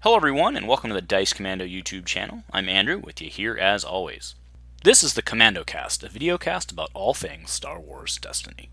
Hello everyone, and welcome to the Dice Commando YouTube channel. I'm Andrew, with you here as always. This is the Commando Cast, a video cast about all things Star Wars Destiny.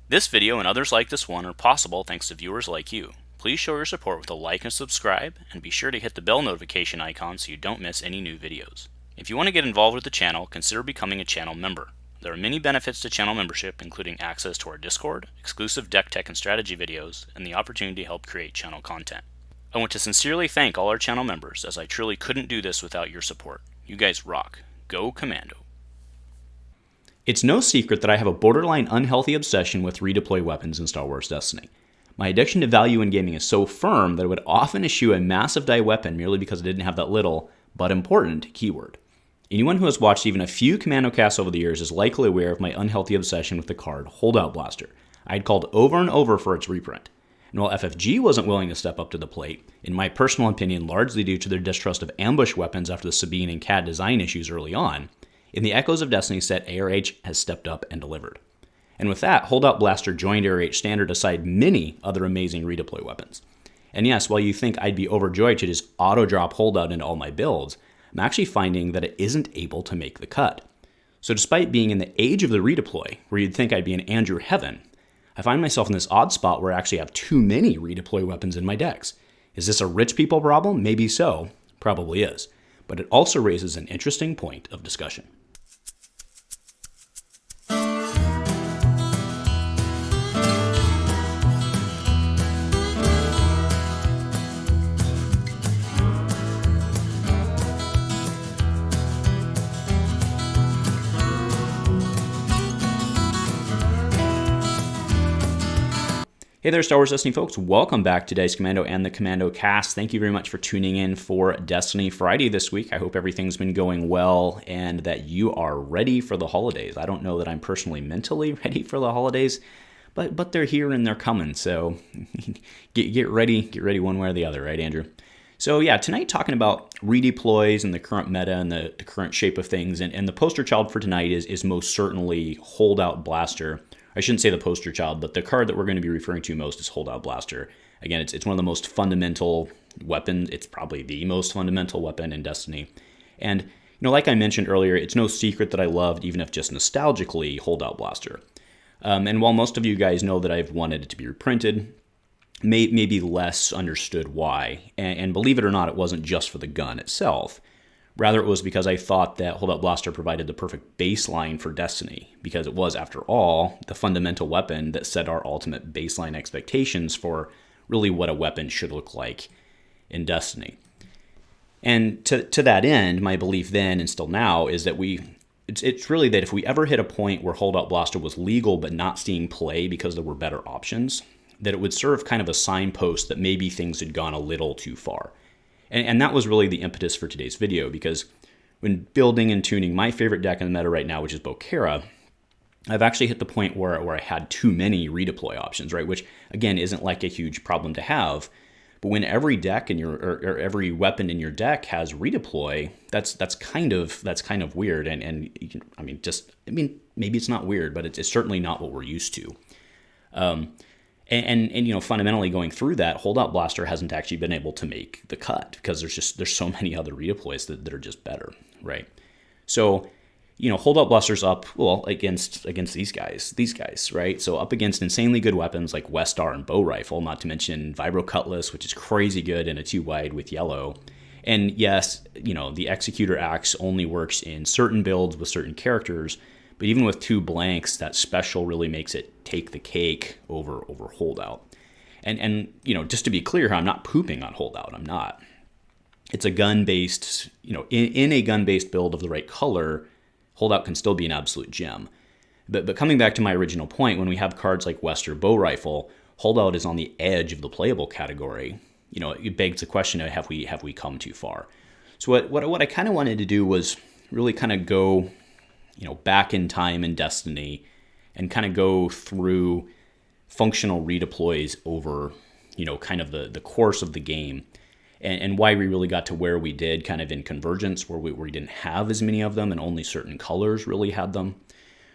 This video and others like this one are possible thanks to viewers like you. Please show your support with a like and subscribe, and be sure to hit the bell notification icon so you don't miss any new videos. If you want to get involved with the channel, consider becoming a channel member. There are many benefits to channel membership, including access to our Discord, exclusive deck tech and strategy videos, and the opportunity to help create channel content. I want to sincerely thank all our channel members, as I truly couldn't do this without your support. You guys rock. Go Commando. It's no secret that I have a borderline unhealthy obsession with redeploy weapons in Star Wars Destiny. My addiction to value in gaming is so firm that I would often eschew a massive die weapon merely because it didn't have that little, but important, keyword. Anyone who has watched even a few Commando casts over the years is likely aware of my unhealthy obsession with the card Holdout Blaster. I had called over and over for its reprint. And while FFG wasn't willing to step up to the plate, in my personal opinion largely due to their distrust of ambush weapons after the Sabine and CAD design issues early on, in the Echoes of Destiny set, ARH has stepped up and delivered. And with that, Holdout Blaster joined ARH standard aside many other amazing redeploy weapons. And yes, while you think I'd be overjoyed to just auto-drop Holdout into all my builds, I'm actually finding that it isn't able to make the cut. So despite being in the age of the redeploy, where you'd think I'd be in Andrew heaven, I find myself in this odd spot where I actually have too many redeploy weapons in my decks. Is this a rich people problem? Maybe so. Probably is. But it also raises an interesting point of discussion. Hey there, Star Wars Destiny folks. Welcome back to Dice Commando and the Commando Cast. Thank you very much for tuning in for Destiny Friday this week. I hope everything's been going well and that you are ready for the holidays. I don't know that I'm personally mentally ready for the holidays, but they're here and they're coming. So get ready one way or the other, right, Andrew? So yeah, tonight talking about redeploys and the current meta and the current shape of things. And the poster child for tonight is most certainly Holdout Blaster. I shouldn't say the poster child, but the card that we're going to be referring to most is Holdout Blaster. Again, it's one of the most fundamental weapons. It's probably the most fundamental weapon in Destiny. And, like I mentioned earlier, it's no secret that I loved, even if just nostalgically, Holdout Blaster. And while most of you guys know that I've wanted it to be reprinted, maybe less understood why. And believe it or not, it wasn't just for the gun itself. Rather, it was because I thought that Holdout Blaster provided the perfect baseline for Destiny, because it was, after all, the fundamental weapon that set our ultimate baseline expectations for really what a weapon should look like in Destiny. And to that end, my belief then and still now is that it's really that if we ever hit a point where Holdout Blaster was legal but not seeing play because there were better options, that it would serve kind of a signpost that maybe things had gone a little too far. And that was really the impetus for today's video, because when building and tuning my favorite deck in the meta right now, which is Bo-Katan, I've actually hit the point where I had too many redeploy options, right? Which, again, isn't like a huge problem to have. But when every deck in your or every weapon in your deck has redeploy, that's kind of weird. And maybe it's not weird, but it's certainly not what we're used to. And fundamentally going through that, Holdout Blaster hasn't actually been able to make the cut because there's so many other redeploys that are just better, right? So, Holdout Blaster's up, against these guys, right? So up against insanely good weapons like Westar and Bow Rifle, not to mention Vibro Cutlass, which is crazy good in a 2-wide with yellow. And yes, the Executor Axe only works in certain builds with certain characters, but even with 2 blanks, that special really makes it take the cake over Holdout. And just to be clear here, I'm not pooping on Holdout. I'm not. It's a gun-based, in a gun-based build of the right color, Holdout can still be an absolute gem. But coming back to my original point, when we have cards like Wester Bow Rifle, Holdout is on the edge of the playable category. It begs the question of have we come too far? So what I kind of wanted to do was really kind of go back in time in Destiny and kind of go through functional redeploys over, kind of the course of the game and why we really got to where we did kind of in Convergence, where we didn't have as many of them and only certain colors really had them.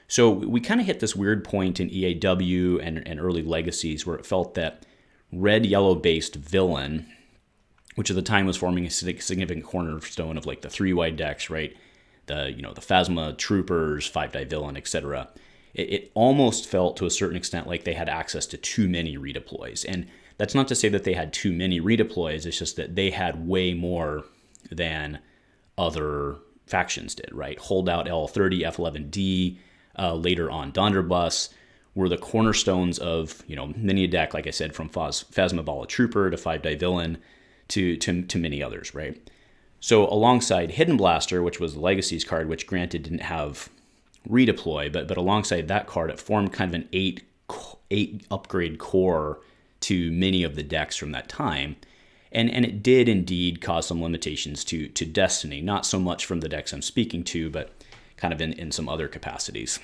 So we kind of hit this weird point in EAW and early Legacies where it felt that red-yellow based villain which at the time was forming a significant cornerstone of like the 3-wide decks, right? The Phasma Troopers, 5-die Villain, etc. It almost felt to a certain extent like they had access to too many redeploys. And that's not to say that they had too many redeploys, it's just that they had way more than other factions did, right? Holdout L30, F11D, later on Donderbus were the cornerstones of, many a deck, like I said, from Phasma Trooper to 5-die Villain to many others, right? So alongside Hidden Blaster, which was the Legacies card, which granted didn't have redeploy, but alongside that card, it formed kind of an eight upgrade core to many of the decks from that time. And it did indeed cause some limitations to Destiny, not so much from the decks I'm speaking to, but kind of in some other capacities.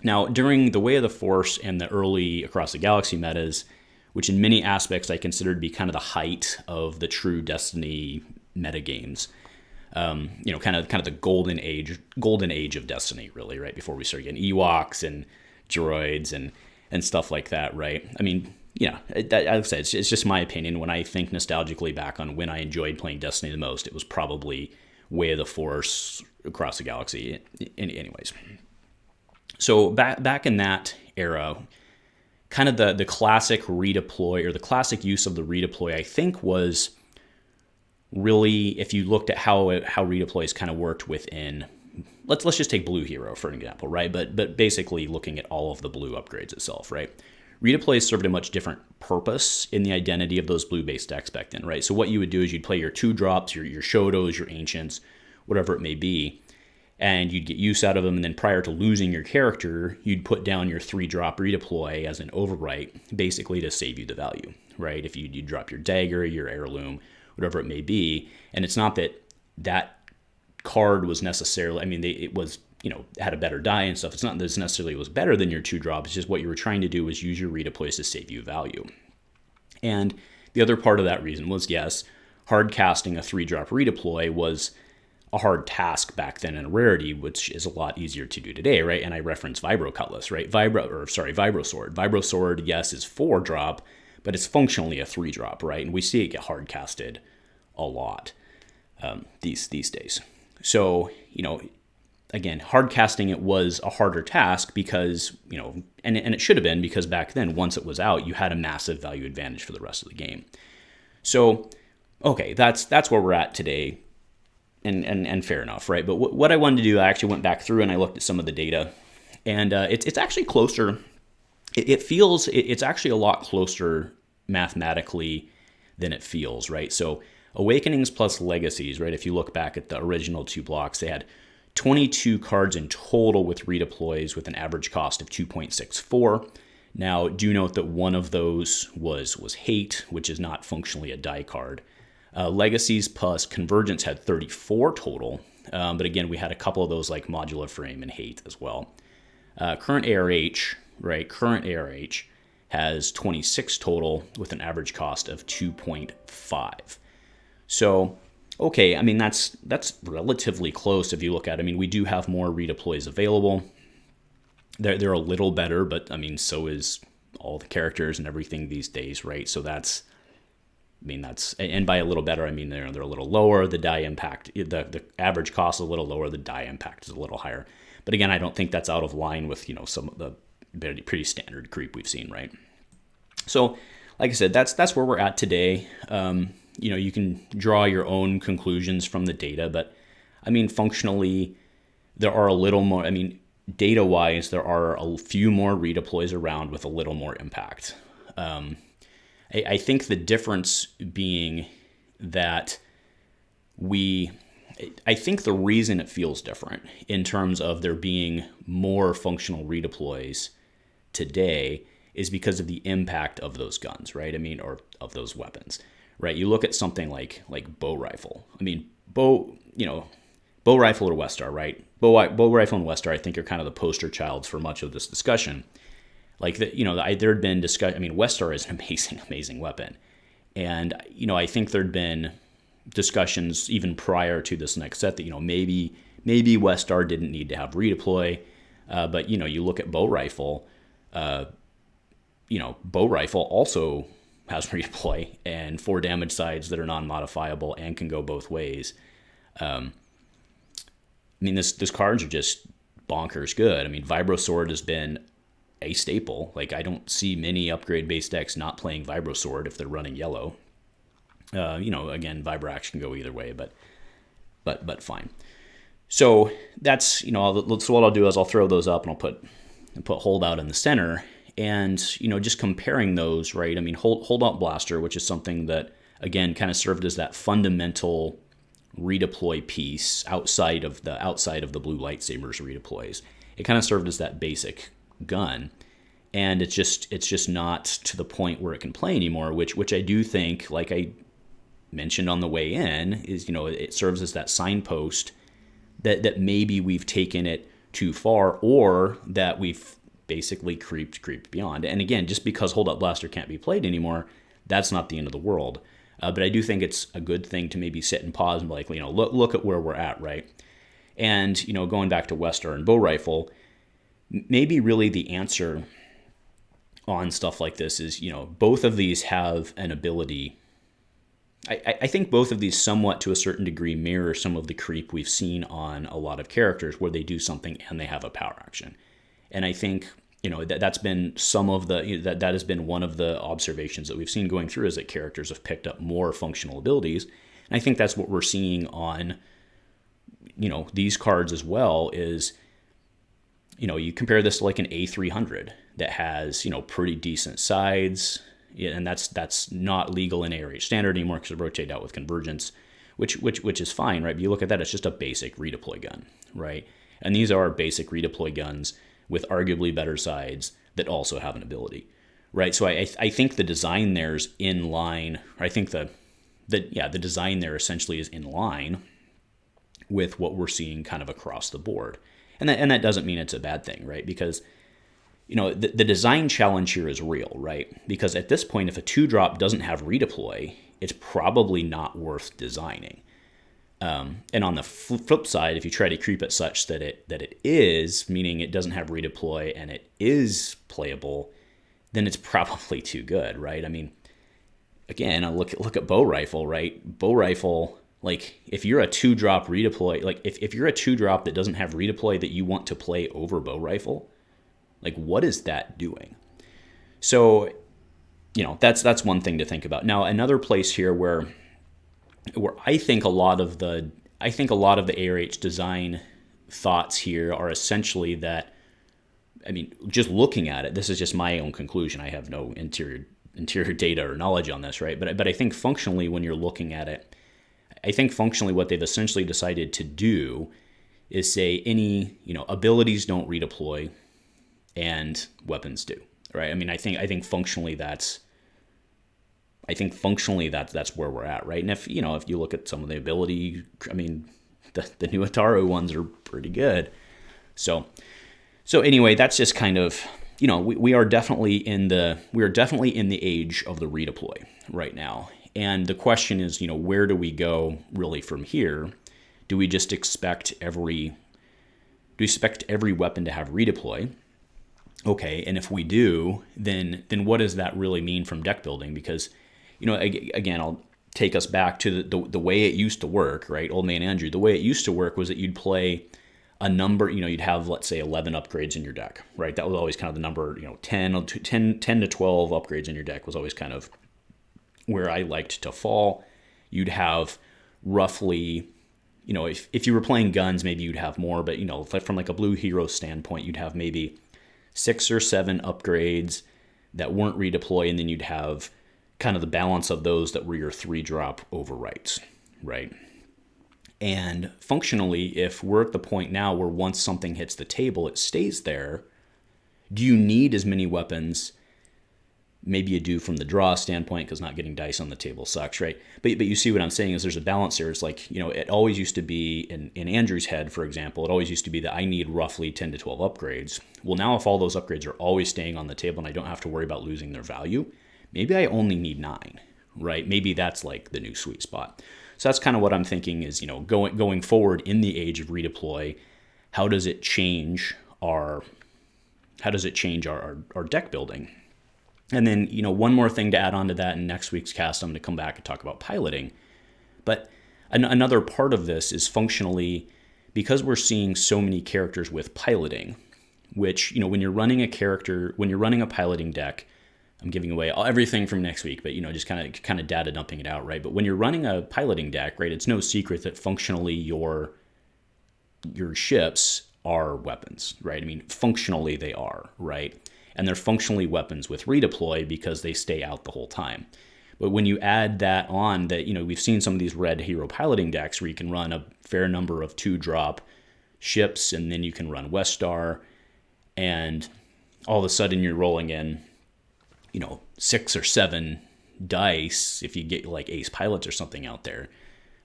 Now, during the Way of the Force and the early Across the Galaxy metas, which in many aspects I consider to be kind of the height of the true Destiny metagames, kind of the golden age of Destiny, really, right? Before we start getting Ewoks and droids and stuff like that, right? I mean, like I said, it's just my opinion. When I think nostalgically back on when I enjoyed playing Destiny the most, it was probably Way of the Force, Across the Galaxy. Anyways, so back in that era, kind of the classic redeploy, or the classic use of the redeploy, I think was really, if you looked at how redeploys kind of worked within, let's just take Blue Hero for an example, right? But basically looking at all of the blue upgrades itself, right? Redeploys served a much different purpose in the identity of those blue-based decks back then, right? So what you would do is you'd play your 2-drops, your Shotos, your Ancients, whatever it may be, and you'd get use out of them, and then prior to losing your character, you'd put down your 3-drop redeploy as an overwrite, basically to save you the value, right? If you drop your Dagger, your Heirloom, whatever it may be, and it's not that card was necessarily, it was, had a better die and stuff. It's not that this necessarily was better than your 2-drop. It's just what you were trying to do was use your redeploys to save you value. And the other part of that reason was, yes, hard casting a 3-drop redeploy was a hard task back then in a rarity, which is a lot easier to do today, right? And I reference Vibro Cutlass, right? Vibro Sword. Vibro Sword, yes, is 4-drop, but it's functionally a 3-drop, right? And we see it get hard casted a lot these days. So, again, hard casting it was a harder task because, and it should have been, because back then, once it was out, you had a massive value advantage for the rest of the game. So, okay, that's where we're at today, and fair enough, right? But what I wanted to do, I actually went back through and I looked at some of the data, and it's actually closer. It feels it's actually a lot closer mathematically than it feels, right? So Awakenings plus Legacies, right? If you look back at the original 2 blocks, they had 22 cards in total with redeploys with an average cost of 2.64. Now, do note that one of those was Hate, which is not functionally a die card. Legacies plus Convergence had 34 total, but again, we had a couple of those like Modular Frame and Hate as well. Current ARH, right? Current ARH has 26 total with an average cost of 2.5. So, okay, that's relatively close if you look at it. We do have more redeploys available. They're a little better, but so is all the characters and everything these days, right? So that's, and by a little better, they're a little lower. The die impact, the average cost is a little lower. The die impact is a little higher. But again, I don't think that's out of line with, some of the pretty standard creep we've seen, right? So, like I said, that's where we're at today. You can draw your own conclusions from the data, but functionally, there are a little more, data-wise, there are a few more redeploys around with a little more impact. I think the difference being that I think the reason it feels different in terms of there being more functional redeploys today is because of the impact of those guns, right? Or of those weapons. Right, you look at something like bow rifle. Bow rifle or Westar, right? Bow rifle and Westar, I think, are kind of the poster childs for much of this discussion. Like there had been discussion. Westar is an amazing weapon, and I think there'd been discussions even prior to this next set that maybe Westar didn't need to have redeploy, but you look at bow rifle. Bow rifle also has redeploy, and 4 damage sides that are non-modifiable and can go both ways. I mean, this cards are just bonkers good. I mean, Vibro Sword has been a staple. Like, I don't see many upgrade-based decks not playing Vibro Sword if they're running yellow. Again, Vibrax can go either way, but fine. So that's, so what I'll do is I'll throw those up and I'll put Holdout in the center. And, just comparing those, right? I mean, Holdout Blaster, which is something that, again, kind of served as that fundamental redeploy piece outside of the blue lightsabers redeploys. It kind of served as that basic gun. And it's just not to the point where it can play anymore, which I do think, like I mentioned on the way in, is, it serves as that signpost that maybe we've taken it too far, or that we've basically creeped beyond. And again, just because Holdout Blaster can't be played anymore, that's not the end of the world. But I do think it's a good thing to maybe sit and pause and be like, look at where we're at, right? And, going back to Westar and Bow Rifle, maybe really the answer on stuff like this is, both of these have an ability. I think both of these somewhat to a certain degree mirror some of the creep we've seen on a lot of characters where they do something and they have a power action. And I think, that's been some of the, that has been one of the observations that we've seen going through, is that characters have picked up more functional abilities. And I think that's what we're seeing on, these cards as well is, you compare this to like an A300 that has, pretty decent sides. Yeah, and that's not legal in ARH standard anymore because it rotated out with convergence, which is fine, right? But you look at that, it's just a basic redeploy gun, right? And these are basic redeploy guns with arguably better sides that also have an ability, right? So I think the design there's in line. I think the design there essentially is in line with what we're seeing kind of across the board, and that doesn't mean it's a bad thing, right? Because the design challenge here is real, right? Because at this point, if a 2-drop doesn't have redeploy, it's probably not worth designing. And on the flip side, if you try to creep it such that it is, meaning it doesn't have redeploy and it is playable, then it's probably too good, right? I mean, again, I look at Bow Rifle, right? Bow Rifle, like, if you're a 2-drop redeploy, like if you're a 2-drop that doesn't have redeploy that you want to play over Bow Rifle, like, what is that doing? So, that's one thing to think about. Now, another place here where I think a lot of the ARH design thoughts here are essentially that, I mean, just looking at it, this is just my own conclusion. I have no interior data or knowledge on this, right? But I think functionally, when you're looking at it, I think functionally what they've essentially decided to do is say any, abilities don't redeploy and weapons do, right? I mean, I think functionally that's where we're at, right? And if you look at some of the ability, I mean, the new Ataru ones are pretty good. So anyway, that's just kind of, we are definitely in the age of the redeploy right now. And the question is, where do we go really from here? Do we just expect every weapon to have redeploy? Okay, and if we do, then what does that really mean from deck building? Because, again, I'll take us back to the way it used to work, right? Old Man Andrew, the way it used to work was that you'd play a number, you'd have, let's say, 11 upgrades in your deck, right? That was always kind of the number, 10 to 12 upgrades in your deck was always kind of where I liked to fall. You'd have roughly, if you were playing guns, maybe you'd have more, but, from like a blue hero standpoint, you'd have maybe 6 or 7 upgrades that weren't redeploy, and then you'd have kind of the balance of those that were your 3-drop overwrites, right? And functionally, if we're at the point now where once something hits the table, it stays there, do you need as many weapons? Maybe you do from the draw standpoint, because not getting dice on the table sucks, right? But you see what I'm saying is there's a balance here. It's like, it always used to be, in Andrew's head, for example, it always used to be that I need roughly 10 to 12 upgrades. Well, now if all those upgrades are always staying on the table and I don't have to worry about losing their value, maybe I only need 9, right? Maybe that's like the new sweet spot. So that's kind of what I'm thinking is, going forward in the age of redeploy, how does it change our deck building? And then, one more thing to add on to that in next week's cast, I'm going to come back and talk about piloting. But another part of this is functionally, because we're seeing so many characters with piloting, which, when you're running a piloting deck, I'm giving away everything from next week, but, just kind of data dumping it out, right? But when you're running a piloting deck, right, it's no secret that functionally your ships are weapons, right? I mean, functionally they are, right? And they're functionally weapons with redeploy because they stay out the whole time. But when you add that on, that, we've seen some of these red hero piloting decks where you can run a fair number of 2-drop ships, and then you can run West Star, and all of a sudden you're rolling in, 6 or 7 dice if you get like ace pilots or something out there,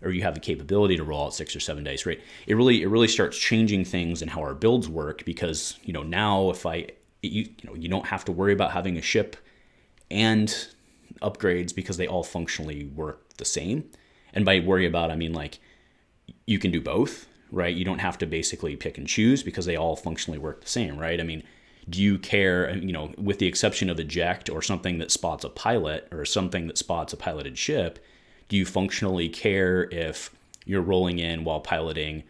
or you have the capability to roll out 6 or 7 dice, right? It really starts changing things and how our builds work, because, now if you don't have to worry about having a ship and upgrades because they all functionally work the same. And by worry about, I mean, like, you can do both, right? You don't have to basically pick and choose because they all functionally work the same, right? I mean, do you care, with the exception of eject or something that spots a pilot or something that spots a piloted ship, do you functionally care if you're rolling in while piloting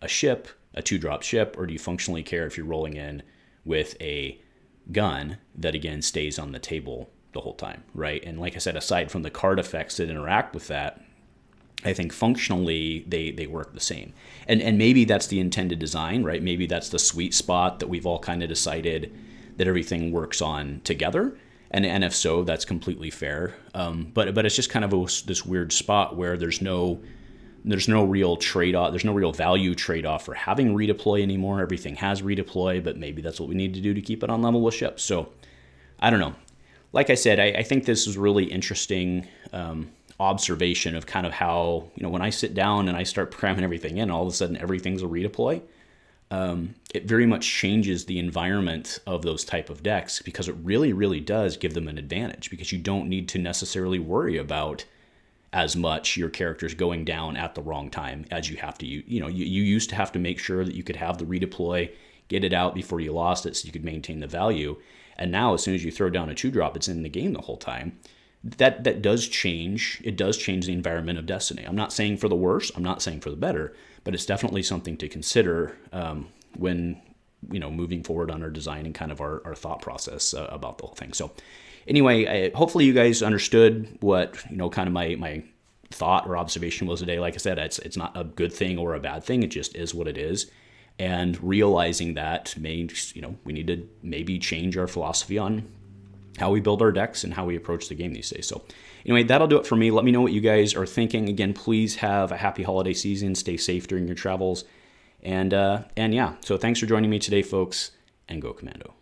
a ship, a 2-drop ship, or do you functionally care if you're rolling in with a gun that, again, stays on the table the whole time, right? And like I said, aside from the card effects that interact with that, I think functionally they work the same. And maybe that's the intended design, right? Maybe that's the sweet spot that we've all kind of decided that everything works on together. And if so, that's completely fair. But it's just kind of this weird spot where there's no real trade-off. There's no real value trade-off for having redeploy anymore. Everything has redeploy, but maybe that's what we need to do to keep it on level with ships. So I don't know. Like I said, I think this is really interesting observation of kind of how, when I sit down and I start cramming everything in, all of a sudden everything's a redeploy. It very much changes the environment of those type of decks, because it really, really does give them an advantage, because you don't need to necessarily worry about as much your characters going down at the wrong time as you have to. You used to have to make sure that you could have the redeploy, get it out before you lost it so you could maintain the value. And now as soon as you throw down a 2-drop, it's in the game the whole time. That does change. It does change the environment of Destiny. I'm not saying for the worse. I'm not saying for the better, but it's definitely something to consider when moving forward on our design and kind of our thought process about the whole thing. So anyway, hopefully you guys understood what kind of my thought or observation was today. Like I said, it's not a good thing or a bad thing. It just is what it is. And realizing that means we need to maybe change our philosophy on how we build our decks and how we approach the game these days. So anyway, that'll do it for me. Let me know what you guys are thinking. Again, please have a happy holiday season. Stay safe during your travels. And yeah, so thanks for joining me today, folks, and go Commando.